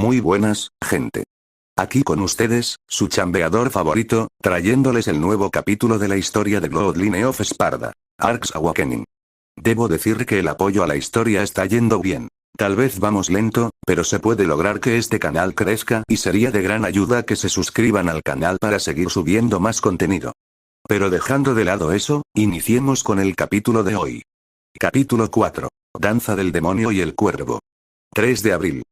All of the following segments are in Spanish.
Muy buenas, gente. Aquí con ustedes, su chambeador favorito, trayéndoles el nuevo capítulo de la historia de Bloodline of Sparda, Arx Awakening. Debo decir que el apoyo a la historia está yendo bien. Tal vez vamos lento, pero se puede lograr que este canal crezca y sería de gran ayuda que se suscriban al canal para seguir subiendo más contenido. Pero dejando de lado eso, iniciemos con el capítulo de hoy. Capítulo 4. Danza del demonio y el cuervo. 3 de abril.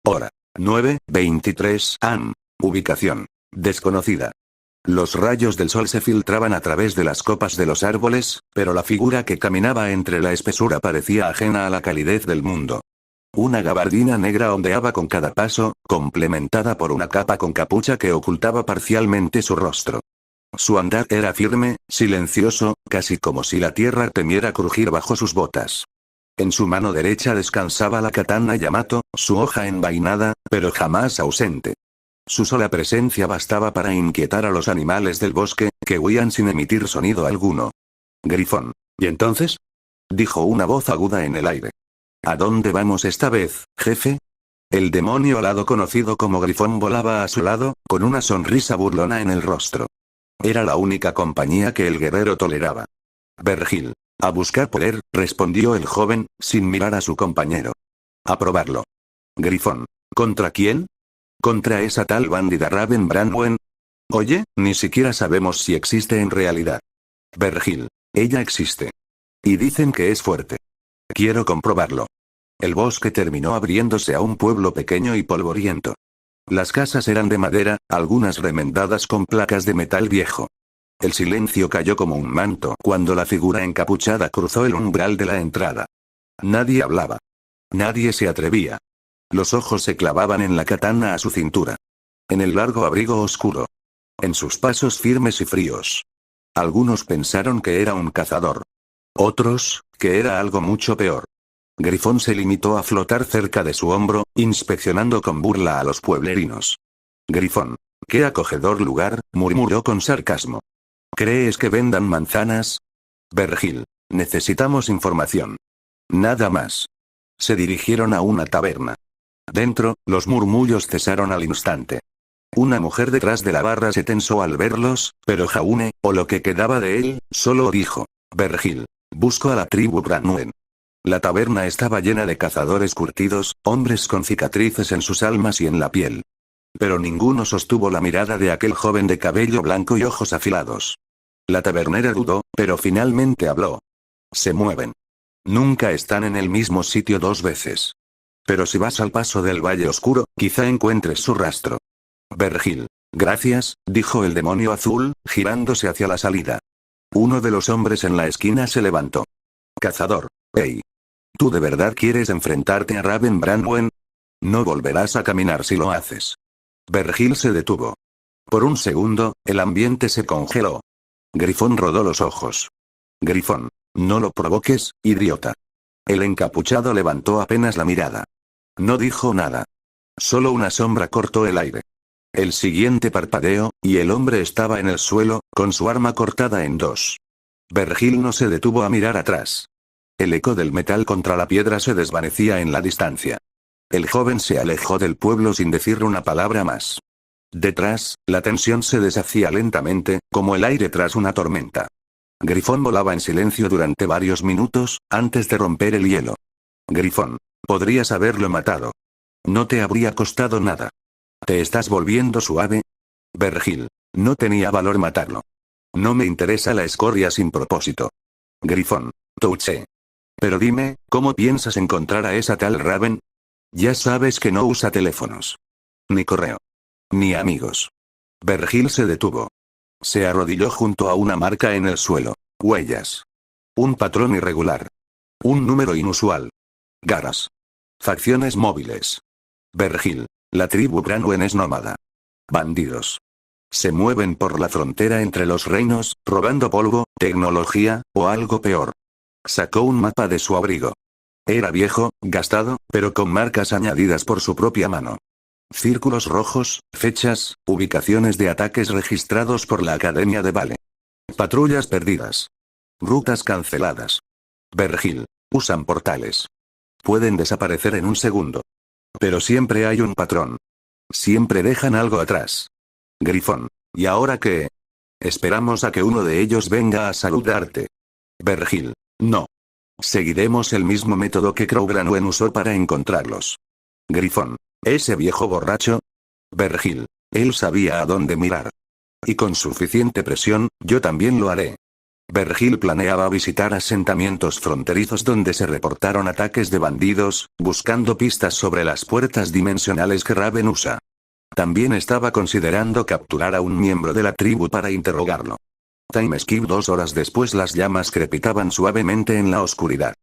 Hora. 9:23 am. Ubicación. Desconocida. Los rayos del sol se filtraban a través de las copas de los árboles, pero la figura que caminaba entre la espesura parecía ajena a la calidez del mundo. Una gabardina negra ondeaba con cada paso, complementada por una capa con capucha que ocultaba parcialmente su rostro. Su andar era firme, silencioso, casi como si la tierra temiera crujir bajo sus botas. En su mano derecha descansaba la katana Yamato, su hoja envainada, pero jamás ausente. Su sola presencia bastaba para inquietar a los animales del bosque, que huían sin emitir sonido alguno. Grifón. ¿Y entonces? Dijo una voz aguda en el aire. ¿A dónde vamos esta vez, jefe? El demonio alado conocido como Grifón volaba a su lado, con una sonrisa burlona en el rostro. Era la única compañía que el guerrero toleraba. Vergil. A buscar poder, respondió el joven, sin mirar a su compañero. A probarlo. Grifón. ¿Contra quién? Contra esa tal bandida Raven Branwen. Oye, ni siquiera sabemos si existe en realidad. Vergil. Ella existe. Y dicen que es fuerte. Quiero comprobarlo. El bosque terminó abriéndose a un pueblo pequeño y polvoriento. Las casas eran de madera, algunas remendadas con placas de metal viejo. El silencio cayó como un manto cuando la figura encapuchada cruzó el umbral de la entrada. Nadie hablaba. Nadie se atrevía. Los ojos se clavaban en la katana a su cintura. En el largo abrigo oscuro. En sus pasos firmes y fríos. Algunos pensaron que era un cazador. Otros, que era algo mucho peor. Grifón se limitó a flotar cerca de su hombro, inspeccionando con burla a los pueblerinos. Grifón. Qué acogedor lugar, murmuró con sarcasmo. ¿Crees que vendan manzanas? Vergil. Necesitamos información. Nada más. Se dirigieron a una taberna. Dentro, los murmullos cesaron al instante. Una mujer detrás de la barra se tensó al verlos, pero Jaune, o lo que quedaba de él, solo dijo: Vergil. Busco a la tribu Branwen. La taberna estaba llena de cazadores curtidos, hombres con cicatrices en sus almas y en la piel. Pero ninguno sostuvo la mirada de aquel joven de cabello blanco y ojos afilados. La tabernera dudó, pero finalmente habló. Se mueven. Nunca están en el mismo sitio dos veces. Pero si vas al paso del Valle Oscuro, quizá encuentres su rastro. Vergil. Gracias, dijo el demonio azul, girándose hacia la salida. Uno de los hombres en la esquina se levantó. Cazador. Hey. ¿Tú de verdad quieres enfrentarte a Raven Branwen? No volverás a caminar si lo haces. Vergil se detuvo. Por un segundo, el ambiente se congeló. Grifón rodó los ojos. Grifón. No lo provoques, idiota. El encapuchado levantó apenas la mirada. No dijo nada. Solo una sombra cortó el aire. El siguiente parpadeo, y el hombre estaba en el suelo, con su arma cortada en dos. Vergil no se detuvo a mirar atrás. El eco del metal contra la piedra se desvanecía en la distancia. El joven se alejó del pueblo sin decir una palabra más. Detrás, la tensión se deshacía lentamente, como el aire tras una tormenta. Grifón volaba en silencio durante varios minutos, antes de romper el hielo. Grifón. Podrías haberlo matado. No te habría costado nada. ¿Te estás volviendo suave? Vergil. No tenía valor matarlo. No me interesa la escoria sin propósito. Grifón. Touché. Pero dime, ¿cómo piensas encontrar a esa tal Raven? Ya sabes que no usa teléfonos. Ni correo. Ni amigos. Vergil se detuvo. Se arrodilló junto a una marca en el suelo. Huellas. Un patrón irregular. Un número inusual. Garras. Facciones móviles. Vergil. La tribu Branwen es nómada. Bandidos. Se mueven por la frontera entre los reinos, robando polvo, tecnología, o algo peor. Sacó un mapa de su abrigo. Era viejo, gastado, pero con marcas añadidas por su propia mano. Círculos rojos, fechas, ubicaciones de ataques registrados por la Academia de Vale. Patrullas perdidas. Rutas canceladas. Vergil. Usan portales. Pueden desaparecer en un segundo. Pero siempre hay un patrón. Siempre dejan algo atrás. Grifón. ¿Y ahora qué? Esperamos a que uno de ellos venga a saludarte. Vergil. No. Seguiremos el mismo método que Crowgranwen usó para encontrarlos. Grifón. ¿Ese viejo borracho? Vergil. Él sabía a dónde mirar. Y con suficiente presión, yo también lo haré. Vergil planeaba visitar asentamientos fronterizos donde se reportaron ataques de bandidos, buscando pistas sobre las puertas dimensionales que Raven usa. También estaba considerando capturar a un miembro de la tribu para interrogarlo. Time skip 2 horas después, las llamas crepitaban suavemente en la oscuridad.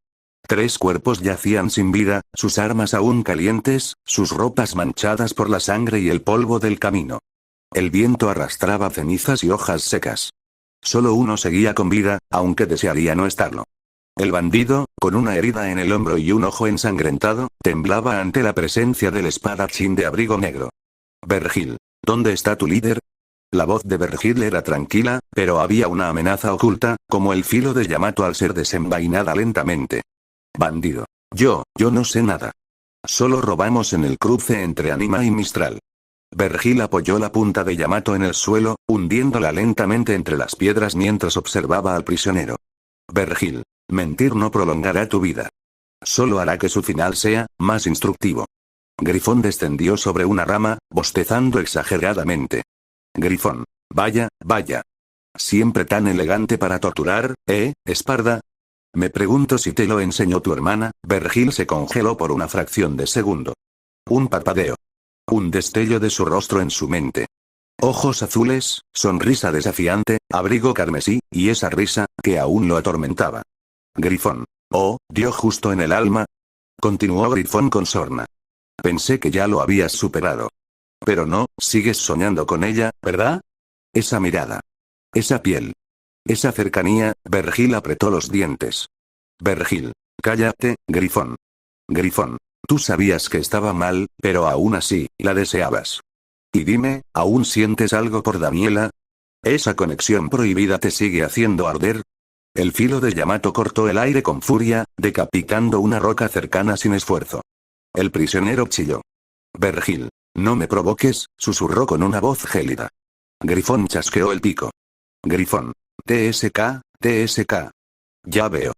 3 cuerpos yacían sin vida, sus armas aún calientes, sus ropas manchadas por la sangre y el polvo del camino. El viento arrastraba cenizas y hojas secas. Solo uno seguía con vida, aunque desearía no estarlo. El bandido, con una herida en el hombro y un ojo ensangrentado, temblaba ante la presencia del espadachín de abrigo negro. Vergil. ¿Dónde está tu líder? La voz de Vergil era tranquila, pero había una amenaza oculta, como el filo de Yamato al ser desenvainada lentamente. Bandido. Yo no sé nada. Solo robamos en el cruce entre Anima y Mistral. Vergil apoyó la punta de Yamato en el suelo, hundiéndola lentamente entre las piedras mientras observaba al prisionero. Vergil. Mentir no prolongará tu vida. Solo hará que su final sea más instructivo. Grifón descendió sobre una rama, bostezando exageradamente. Grifón. Vaya. Siempre tan elegante para torturar, Esparda? Me pregunto si te lo enseñó tu hermana. Vergil se congeló por una fracción de segundo. Un parpadeo. Un destello de su rostro en su mente. Ojos azules, sonrisa desafiante, abrigo carmesí, y esa risa, que aún lo atormentaba. Grifón. Oh, dio justo en el alma. Continuó Grifón con sorna. Pensé que ya lo habías superado. Pero no, sigues soñando con ella, ¿verdad? Esa mirada. Esa piel. Esa cercanía. Vergil apretó los dientes. Vergil. Cállate, Grifón. Grifón. Tú sabías que estaba mal, pero aún así, la deseabas. Y dime, ¿aún sientes algo por Daniela? ¿Esa conexión prohibida te sigue haciendo arder? El filo de Yamato cortó el aire con furia, decapitando una roca cercana sin esfuerzo. El prisionero chilló. Vergil. No me provoques, susurró con una voz gélida. Grifón chasqueó el pico. Grifón. TSK. Ya veo.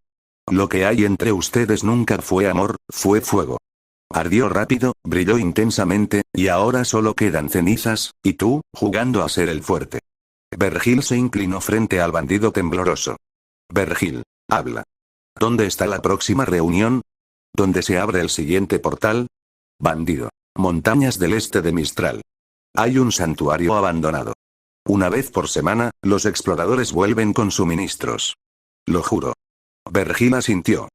Lo que hay entre ustedes nunca fue amor, fue fuego. Ardió rápido, brilló intensamente, y ahora solo quedan cenizas, y tú, jugando a ser el fuerte. Vergil se inclinó frente al bandido tembloroso. Vergil. Habla. ¿Dónde está la próxima reunión? ¿Dónde se abre el siguiente portal? Bandido. Montañas del este de Mistral. Hay un santuario abandonado. Una vez por semana, los exploradores vuelven con suministros. Lo juro. Vergil asintió.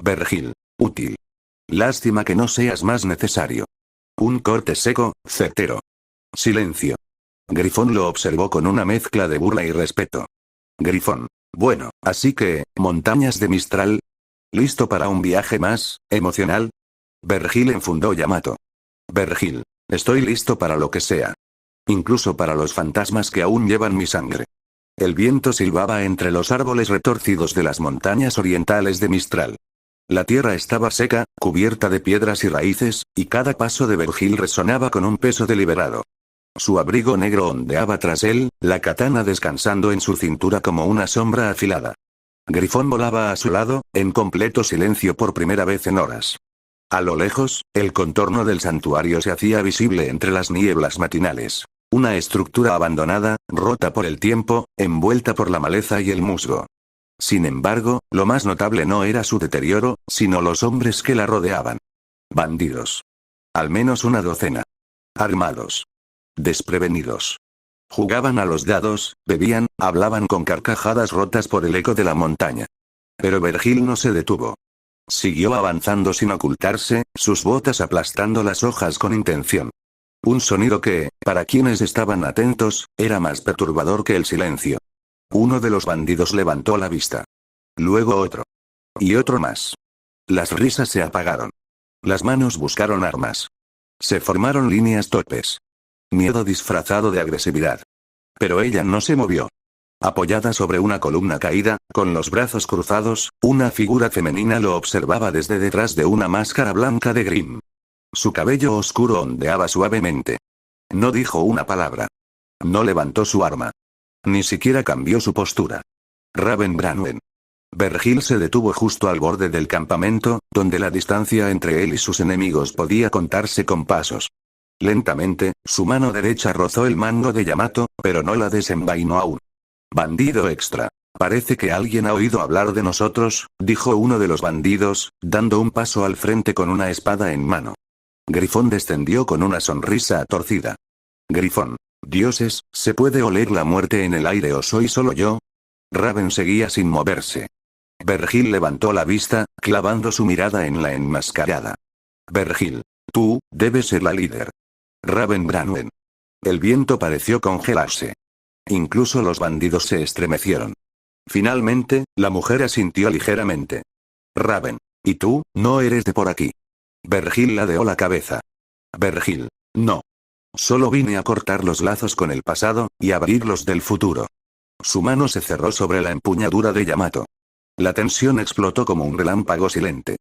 Vergil. Útil. Lástima que no seas más necesario. Un corte seco, certero. Silencio. Grifón lo observó con una mezcla de burla y respeto. Grifón. Bueno, así que, montañas de Mistral. ¿Listo para un viaje más, emocional? Vergil enfundó Yamato. Vergil. Estoy listo para lo que sea. Incluso para los fantasmas que aún llevan mi sangre. El viento silbaba entre los árboles retorcidos de las montañas orientales de Mistral. La tierra estaba seca, cubierta de piedras y raíces, y cada paso de Vergil resonaba con un peso deliberado. Su abrigo negro ondeaba tras él, la katana descansando en su cintura como una sombra afilada. Grifón volaba a su lado, en completo silencio por primera vez en horas. A lo lejos, el contorno del santuario se hacía visible entre las nieblas matinales. Una estructura abandonada, rota por el tiempo, envuelta por la maleza y el musgo. Sin embargo, lo más notable no era su deterioro, sino los hombres que la rodeaban. Bandidos. Al menos una docena. Armados. Desprevenidos. Jugaban a los dados, bebían, hablaban con carcajadas rotas por el eco de la montaña. Pero Vergil no se detuvo. Siguió avanzando sin ocultarse, sus botas aplastando las hojas con intención. Un sonido que, para quienes estaban atentos, era más perturbador que el silencio. Uno de los bandidos levantó la vista. Luego otro. Y otro más. Las risas se apagaron. Las manos buscaron armas. Se formaron líneas torpes. Miedo disfrazado de agresividad. Pero ella no se movió. Apoyada sobre una columna caída, con los brazos cruzados, una figura femenina lo observaba desde detrás de una máscara blanca de Grimm. Su cabello oscuro ondeaba suavemente. No dijo una palabra. No levantó su arma. Ni siquiera cambió su postura. Raven Branwen. Vergil se detuvo justo al borde del campamento, donde la distancia entre él y sus enemigos podía contarse con pasos. Lentamente, su mano derecha rozó el mango de Yamato, pero no la desenvainó aún. Bandido extra. Parece que alguien ha oído hablar de nosotros, dijo uno de los bandidos, dando un paso al frente con una espada en mano. Grifón descendió con una sonrisa torcida. Grifón. Dioses, ¿se puede oler la muerte en el aire o soy solo yo? Raven seguía sin moverse. Vergil levantó la vista, clavando su mirada en la enmascarada. Vergil. Tú, debes ser la líder. Raven Branwen. El viento pareció congelarse. Incluso los bandidos se estremecieron. Finalmente, la mujer asintió ligeramente. Raven. ¿Y tú, no eres de por aquí? Vergil ladeó la cabeza. Vergil. No. Solo vine a cortar los lazos con el pasado, y abrirlos del futuro. Su mano se cerró sobre la empuñadura de Yamato. La tensión explotó como un relámpago silente.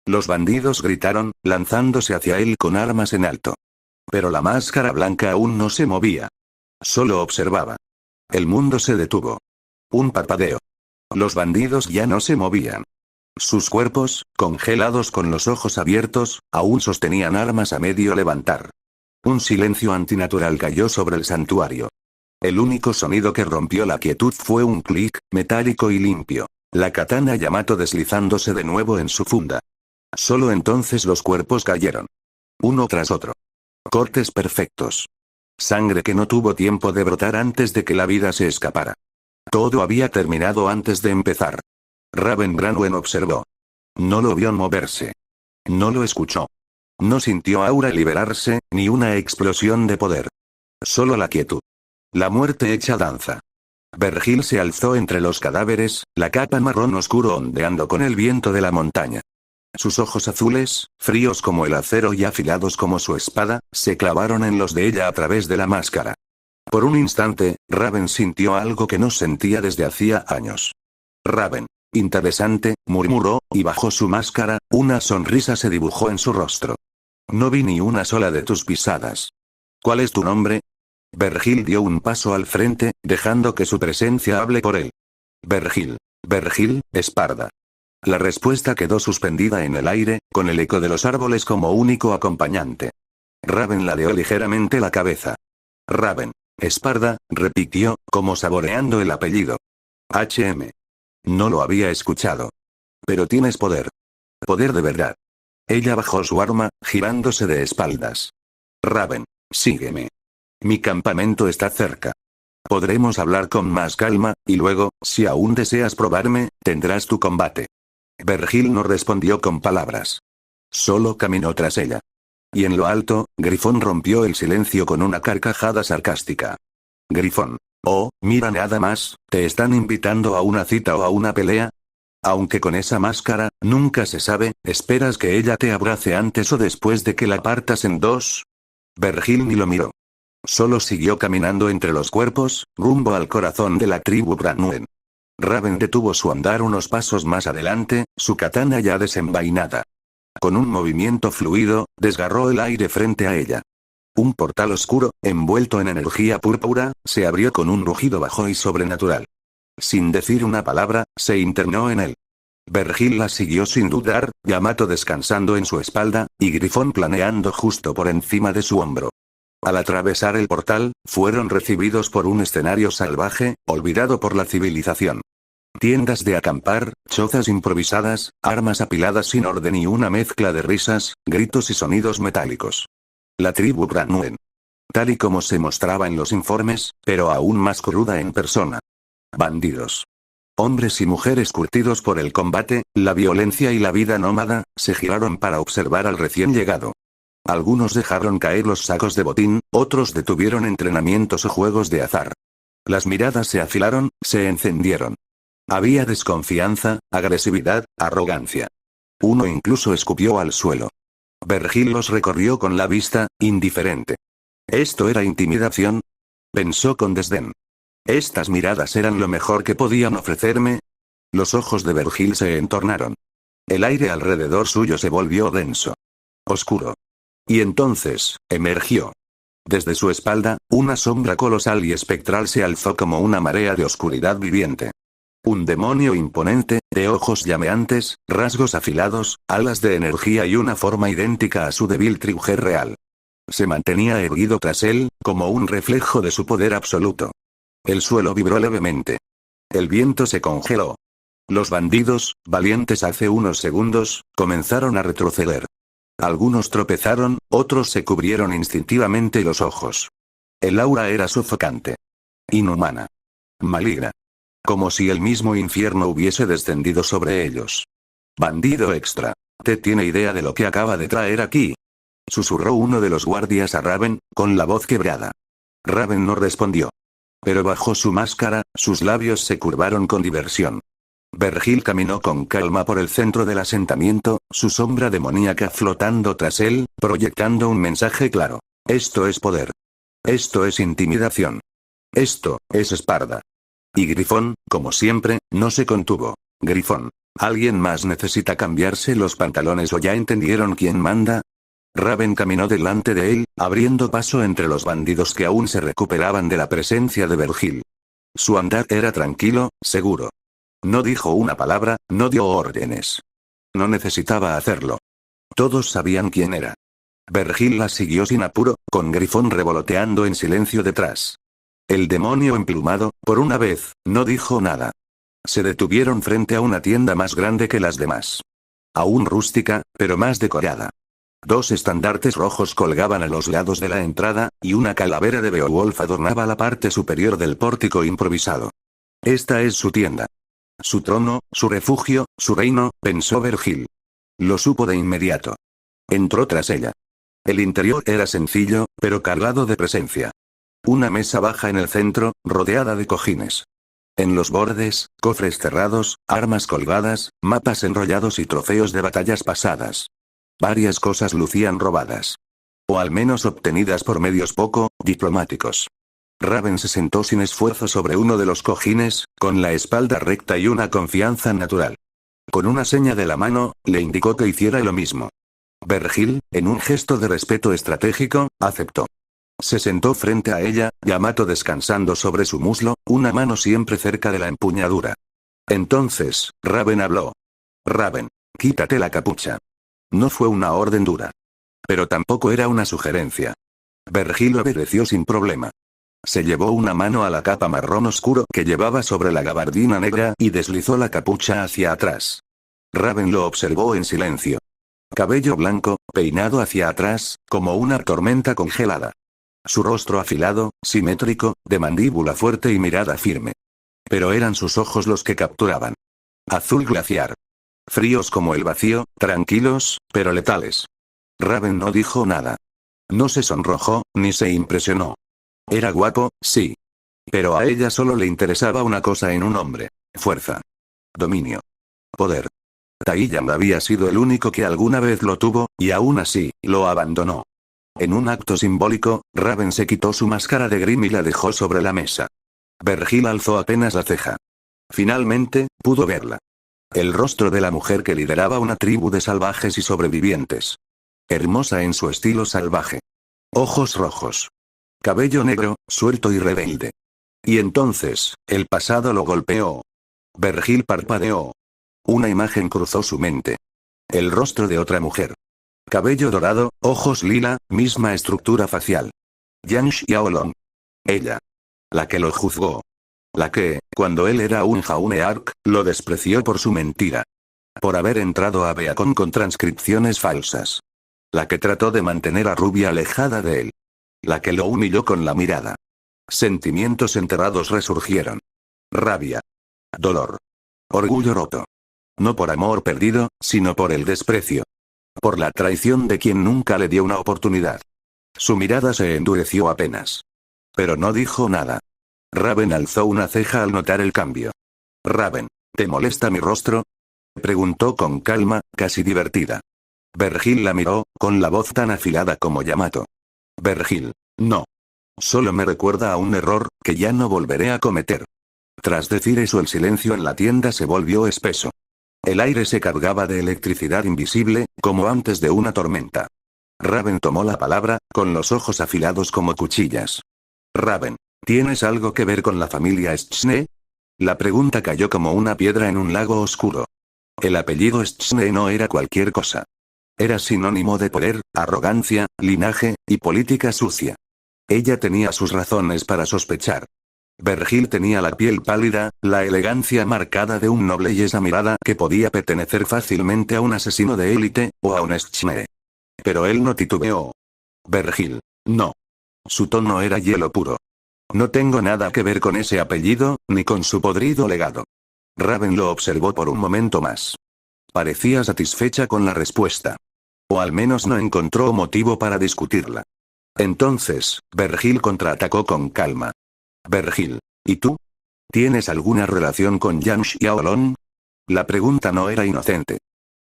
Los bandidos gritaron, lanzándose hacia él con armas en alto. Pero la máscara blanca aún no se movía. Solo observaba. El mundo se detuvo. Un parpadeo. Los bandidos ya no se movían. Sus cuerpos, congelados con los ojos abiertos, aún sostenían armas a medio levantar. Un silencio antinatural cayó sobre el santuario. El único sonido que rompió la quietud fue un clic, metálico y limpio. La katana Yamato deslizándose de nuevo en su funda. Solo entonces los cuerpos cayeron. Uno tras otro. Cortes perfectos. Sangre que no tuvo tiempo de brotar antes de que la vida se escapara. Todo había terminado antes de empezar. Raven Branwen observó. No lo vio moverse. No lo escuchó. No sintió aura liberarse, ni una explosión de poder. Solo la quietud. La muerte hecha danza. Vergil se alzó entre los cadáveres, la capa marrón oscuro ondeando con el viento de la montaña. Sus ojos azules, fríos como el acero y afilados como su espada, se clavaron en los de ella a través de la máscara. Por un instante, Raven sintió algo que no sentía desde hacía años. Raven. Interesante, murmuró, y bajo su máscara, una sonrisa se dibujó en su rostro. No vi ni una sola de tus pisadas. ¿Cuál es tu nombre? Vergil dio un paso al frente, dejando que su presencia hable por él. Vergil. Vergil, Esparda. La respuesta quedó suspendida en el aire, con el eco de los árboles como único acompañante. Raven ladeó ligeramente la cabeza. Raven. Esparda, repitió, como saboreando el apellido. HM. No lo había escuchado. Pero tienes poder. Poder de verdad. Ella bajó su arma, girándose de espaldas. Raven. Sígueme. Mi campamento está cerca. Podremos hablar con más calma, y luego, si aún deseas probarme, tendrás tu combate. Vergil no respondió con palabras. Solo caminó tras ella. Y en lo alto, Grifón rompió el silencio con una carcajada sarcástica. Grifón. Oh, mira nada más, ¿te están invitando a una cita o a una pelea? Aunque con esa máscara, nunca se sabe, ¿esperas que ella te abrace antes o después de que la partas en dos? Vergil ni lo miró. Solo siguió caminando entre los cuerpos, rumbo al corazón de la tribu Branwen. Raven detuvo su andar unos pasos más adelante, su katana ya desenvainada. Con un movimiento fluido, desgarró el aire frente a ella. Un portal oscuro, envuelto en energía púrpura, se abrió con un rugido bajo y sobrenatural. Sin decir una palabra, se internó en él. Vergil la siguió sin dudar, Yamato descansando en su espalda, y Grifón planeando justo por encima de su hombro. Al atravesar el portal, fueron recibidos por un escenario salvaje, olvidado por la civilización. Tiendas de acampar, chozas improvisadas, armas apiladas sin orden y una mezcla de risas, gritos y sonidos metálicos. La tribu Branwen. Tal y como se mostraba en los informes, pero aún más cruda en persona. Bandidos. Hombres y mujeres curtidos por el combate, la violencia y la vida nómada, se giraron para observar al recién llegado. Algunos dejaron caer los sacos de botín, otros detuvieron entrenamientos o juegos de azar. Las miradas se afilaron, se encendieron. Había desconfianza, agresividad, arrogancia. Uno incluso escupió al suelo. Vergil los recorrió con la vista, indiferente. ¿Esto era intimidación? Pensó con desdén. ¿Estas miradas eran lo mejor que podían ofrecerme? Los ojos de Vergil se entornaron. El aire alrededor suyo se volvió denso. Oscuro. Y entonces, emergió. Desde su espalda, una sombra colosal y espectral se alzó como una marea de oscuridad viviente. Un demonio imponente, de ojos llameantes, rasgos afilados, alas de energía y una forma idéntica a su débil tribujer real. Se mantenía erguido tras él, como un reflejo de su poder absoluto. El suelo vibró levemente. El viento se congeló. Los bandidos, valientes hace unos segundos, comenzaron a retroceder. Algunos tropezaron, otros se cubrieron instintivamente los ojos. El aura era sofocante. Inhumana. Maligna. Como si el mismo infierno hubiese descendido sobre ellos. Bandido extra. ¿Te tiene idea de lo que acaba de traer aquí? Susurró uno de los guardias a Raven, con la voz quebrada. Raven no respondió. Pero bajo su máscara, sus labios se curvaron con diversión. Vergil caminó con calma por el centro del asentamiento, su sombra demoníaca flotando tras él, proyectando un mensaje claro. Esto es poder. Esto es intimidación. Esto es Esparda. Y Grifón, como siempre, no se contuvo. Grifón. ¿Alguien más necesita cambiarse los pantalones o ya entendieron quién manda? Raven caminó delante de él, abriendo paso entre los bandidos que aún se recuperaban de la presencia de Vergil. Su andar era tranquilo, seguro. No dijo una palabra, no dio órdenes. No necesitaba hacerlo. Todos sabían quién era. Vergil la siguió sin apuro, con Grifón revoloteando en silencio detrás. El demonio emplumado, por una vez, no dijo nada. Se detuvieron frente a una tienda más grande que las demás. Aún rústica, pero más decorada. 2 estandartes rojos colgaban a los lados de la entrada, y una calavera de Beowulf adornaba la parte superior del pórtico improvisado. Esta es su tienda. Su trono, su refugio, su reino, pensó Vergil. Lo supo de inmediato. Entró tras ella. El interior era sencillo, pero cargado de presencia. Una mesa baja en el centro, rodeada de cojines. En los bordes, cofres cerrados, armas colgadas, mapas enrollados y trofeos de batallas pasadas. Varias cosas lucían robadas. O al menos obtenidas por medios poco diplomáticos. Raven se sentó sin esfuerzo sobre uno de los cojines, con la espalda recta y una confianza natural. Con una seña de la mano, le indicó que hiciera lo mismo. Vergil, en un gesto de respeto estratégico, aceptó. Se sentó frente a ella, Yamato descansando sobre su muslo, una mano siempre cerca de la empuñadura. Entonces, Raven habló. Raven, quítate la capucha. No fue una orden dura. Pero tampoco era una sugerencia. Vergil obedeció sin problema. Se llevó una mano a la capa marrón oscuro que llevaba sobre la gabardina negra y deslizó la capucha hacia atrás. Raven lo observó en silencio. Cabello blanco, peinado hacia atrás, como una tormenta congelada. Su rostro afilado, simétrico, de mandíbula fuerte y mirada firme. Pero eran sus ojos los que capturaban. Azul glaciar. Fríos como el vacío, tranquilos, pero letales. Raven no dijo nada. No se sonrojó, ni se impresionó. Era guapo, sí. Pero a ella solo le interesaba una cosa en un hombre. Fuerza. Dominio. Poder. Taiyang había sido el único que alguna vez lo tuvo, y aún así, lo abandonó. En un acto simbólico, Raven se quitó su máscara de Grim y la dejó sobre la mesa. Vergil alzó apenas la ceja. Finalmente, pudo verla. El rostro de la mujer que lideraba una tribu de salvajes y sobrevivientes. Hermosa en su estilo salvaje. Ojos rojos. Cabello negro, suelto y rebelde. Y entonces, el pasado lo golpeó. Vergil parpadeó. Una imagen cruzó su mente. El rostro de otra mujer. Cabello dorado, ojos lila, misma estructura facial. Yang Xiaolong. Ella. La que lo juzgó. La que, cuando él era un Jauneark, lo despreció por su mentira. Por haber entrado a Beacon con transcripciones falsas. La que trató de mantener a Rubia alejada de él. La que lo humilló con la mirada. Sentimientos enterrados resurgieron. Rabia. Dolor. Orgullo roto. No por amor perdido, sino por el desprecio. Por la traición de quien nunca le dio una oportunidad. Su mirada se endureció apenas. Pero no dijo nada. Raven alzó una ceja al notar el cambio. Raven, ¿te molesta mi rostro? Preguntó con calma, casi divertida. Vergil la miró, con la voz tan afilada como Yamato. Vergil, no. Solo me recuerda a un error, que ya no volveré a cometer. Tras decir eso el silencio en la tienda se volvió espeso. El aire se cargaba de electricidad invisible, como antes de una tormenta. Raven tomó la palabra, con los ojos afilados como cuchillas. Raven, ¿tienes algo que ver con la familia Schne? La pregunta cayó como una piedra en un lago oscuro. El apellido Schne no era cualquier cosa. Era sinónimo de poder, arrogancia, linaje, y política sucia. Ella tenía sus razones para sospechar. Vergil tenía la piel pálida, la elegancia marcada de un noble y esa mirada que podía pertenecer fácilmente a un asesino de élite, o a un Schne. Pero él no titubeó. Vergil, no. Su tono era hielo puro. No tengo nada que ver con ese apellido, ni con su podrido legado. Raven lo observó por un momento más. Parecía satisfecha con la respuesta. O al menos no encontró motivo para discutirla. Entonces, Vergil contraatacó con calma. Vergil, ¿y tú? ¿Tienes alguna relación con Yan Xiaolong? La pregunta no era inocente.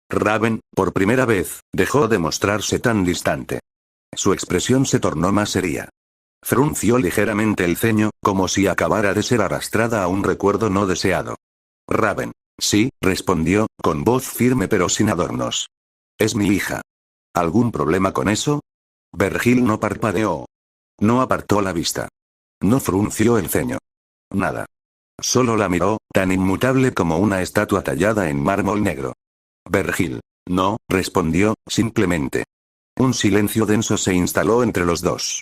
Raven, por primera vez, dejó de mostrarse tan distante. Su expresión se tornó más seria. Frunció ligeramente el ceño, como si acabara de ser arrastrada a un recuerdo no deseado. Raven, sí, respondió, con voz firme pero sin adornos. Es mi hija. ¿Algún problema con eso? Vergil no parpadeó. No apartó la vista. No frunció el ceño. Nada. Solo la miró, tan inmutable como una estatua tallada en mármol negro. Vergil, no, respondió, simplemente. Un silencio denso se instaló entre los dos.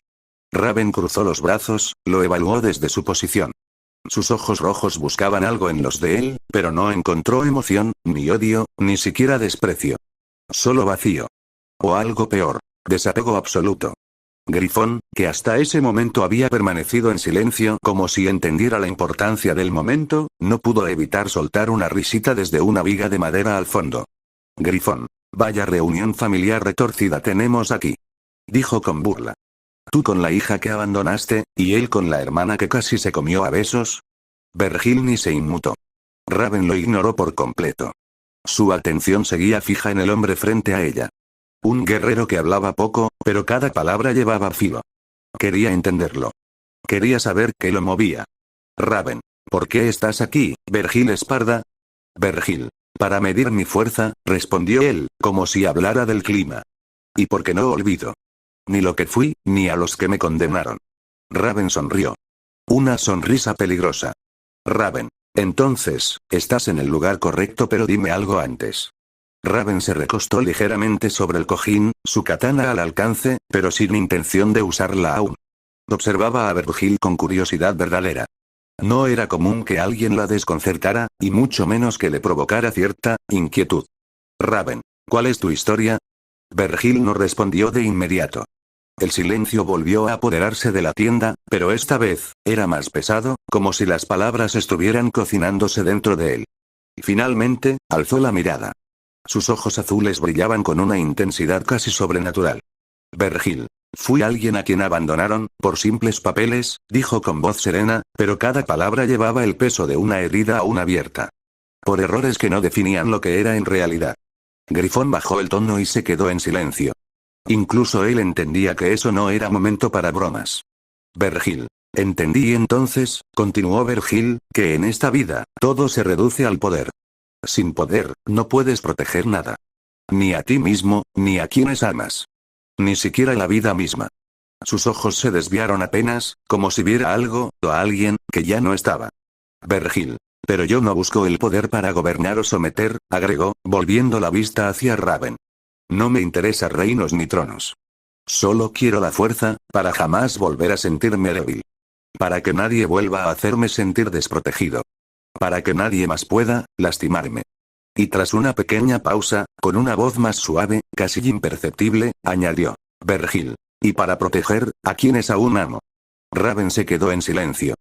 Raven cruzó los brazos, lo evaluó desde su posición. Sus ojos rojos buscaban algo en los de él, pero no encontró emoción, ni odio, ni siquiera desprecio. Solo vacío. O algo peor, desapego absoluto. Grifón, que hasta ese momento había permanecido en silencio como si entendiera la importancia del momento, no pudo evitar soltar una risita desde una viga de madera al fondo. Grifón, vaya reunión familiar retorcida tenemos aquí. Dijo con burla. Tú con la hija que abandonaste, y él con la hermana que casi se comió a besos. Vergil ni se inmutó. Raven lo ignoró por completo. Su atención seguía fija en el hombre frente a ella. Un guerrero que hablaba poco, pero cada palabra llevaba filo. Quería entenderlo. Quería saber qué lo movía. Raven, ¿por qué estás aquí, Vergil Esparda? Vergil, para medir mi fuerza, respondió él, como si hablara del clima. Y porque no olvido. Ni lo que fui, ni a los que me condenaron. Raven sonrió. Una sonrisa peligrosa. Raven, entonces, estás en el lugar correcto pero dime algo antes. Raven se recostó ligeramente sobre el cojín, su katana al alcance, pero sin intención de usarla aún. Observaba a Vergil con curiosidad verdadera. No era común que alguien la desconcertara, y mucho menos que le provocara cierta inquietud. Raven, ¿cuál es tu historia? Vergil no respondió de inmediato. El silencio volvió a apoderarse de la tienda, pero esta vez, era más pesado, como si las palabras estuvieran cocinándose dentro de él. Finalmente, alzó la mirada. Sus ojos azules brillaban con una intensidad casi sobrenatural. Vergil, fui alguien a quien abandonaron, por simples papeles, dijo con voz serena, pero cada palabra llevaba el peso de una herida aún abierta. Por errores que no definían lo que era en realidad. Grifón bajó el tono y se quedó en silencio. Incluso él entendía que eso no era momento para bromas. Vergil, entendí entonces, continuó Vergil, que en esta vida, todo se reduce al poder. Sin poder, no puedes proteger nada. Ni a ti mismo, ni a quienes amas. Ni siquiera la vida misma. Sus ojos se desviaron apenas, como si viera algo, o a alguien, que ya no estaba. Vergil, pero yo no busco el poder para gobernar o someter, agregó, volviendo la vista hacia Raven. No me interesa reinos ni tronos. Solo quiero la fuerza, para jamás volver a sentirme débil. Para que nadie vuelva a hacerme sentir desprotegido. Para que nadie más pueda lastimarme. Y tras una pequeña pausa, con una voz más suave, casi imperceptible, añadió. Vergil. Y para proteger, a quienes aún amo. Raven se quedó en silencio.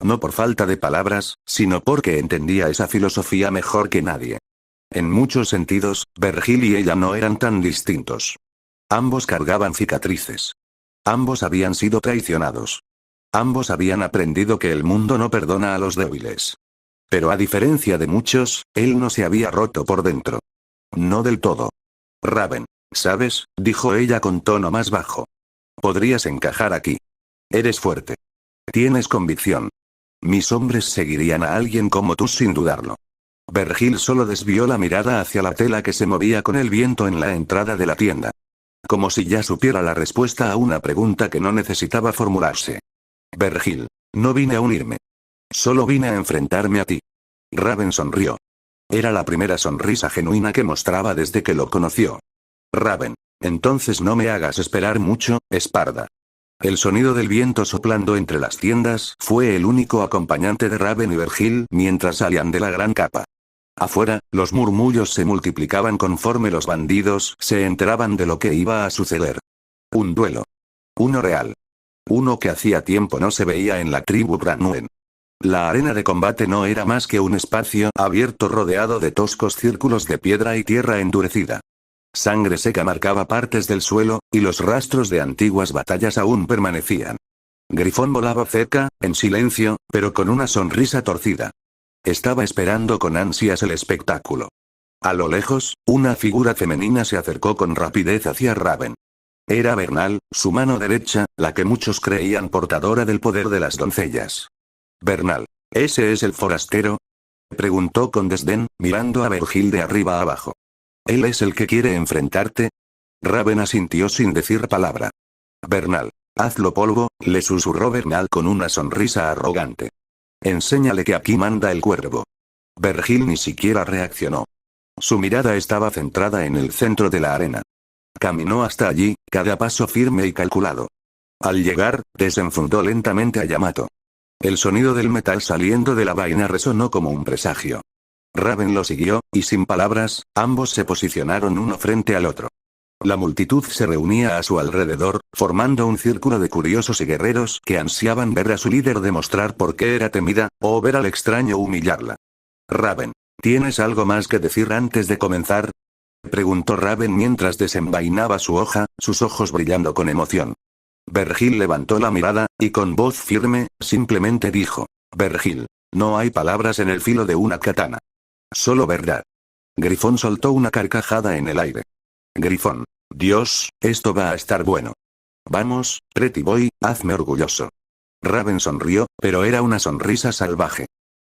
No por falta de palabras, sino porque entendía esa filosofía mejor que nadie. En muchos sentidos, Vergil y ella no eran tan distintos. Ambos cargaban cicatrices. Ambos habían sido traicionados. Ambos habían aprendido que el mundo no perdona a los débiles. Pero a diferencia de muchos, él no se había roto por dentro. No del todo. Raven, ¿sabes?, dijo ella con tono más bajo. Podrías encajar aquí. Eres fuerte. Tienes convicción. Mis hombres seguirían a alguien como tú sin dudarlo. Vergil solo desvió la mirada hacia la tela que se movía con el viento en la entrada de la tienda. como si ya supiera la respuesta a una pregunta que no necesitaba formularse. Vergil, no vine a unirme. Solo vine a enfrentarme a ti. Raven sonrió. Era la primera sonrisa genuina que mostraba desde que lo conoció. Raven, entonces no me hagas esperar mucho, Esparda. El sonido del viento soplando entre las tiendas fue el único acompañante de Raven y Vergil mientras salían de la gran capa. Afuera, los murmullos se multiplicaban conforme los bandidos se enteraban de lo que iba a suceder. Un duelo. Uno real. Uno que hacía tiempo no se veía en la tribu Branwen. La arena de combate no era más que un espacio abierto rodeado de toscos círculos de piedra y tierra endurecida. Sangre seca marcaba partes del suelo, y los rastros de antiguas batallas aún permanecían. Grifón volaba cerca, en silencio, pero con una sonrisa torcida. Estaba esperando con ansias el espectáculo. A lo lejos, una figura femenina se acercó con rapidez hacia Raven. Era Bernal, su mano derecha, la que muchos creían portadora del poder de las doncellas. Bernal, ¿ese es el forastero? Preguntó con desdén, mirando a Vergil de arriba a abajo. ¿Él es el que quiere enfrentarte? Raven asintió sin decir palabra. Bernal, hazlo polvo, le susurró Bernal con una sonrisa arrogante. Enséñale que aquí manda el cuervo. Vergil ni siquiera reaccionó. Su mirada estaba centrada en el centro de la arena. Caminó hasta allí, cada paso firme y calculado. Al llegar, desenfundó lentamente a Yamato. El sonido del metal saliendo de la vaina resonó como un presagio. Raven lo siguió, y sin palabras, ambos se posicionaron uno frente al otro. La multitud se reunía a su alrededor, formando un círculo de curiosos y guerreros que ansiaban ver a su líder demostrar por qué era temida, o ver al extraño humillarla. Raven, ¿tienes algo más que decir antes de comenzar? Preguntó Raven mientras desenvainaba su hoja, sus ojos brillando con emoción. Vergil levantó la mirada, y con voz firme, simplemente dijo: Vergil, no hay palabras en el filo de una katana. Solo verdad. Grifón soltó una carcajada en el aire. Grifón. Dios, esto va a estar bueno. Vamos, Pretty Boy, hazme orgulloso. Raven sonrió, pero era una sonrisa salvaje.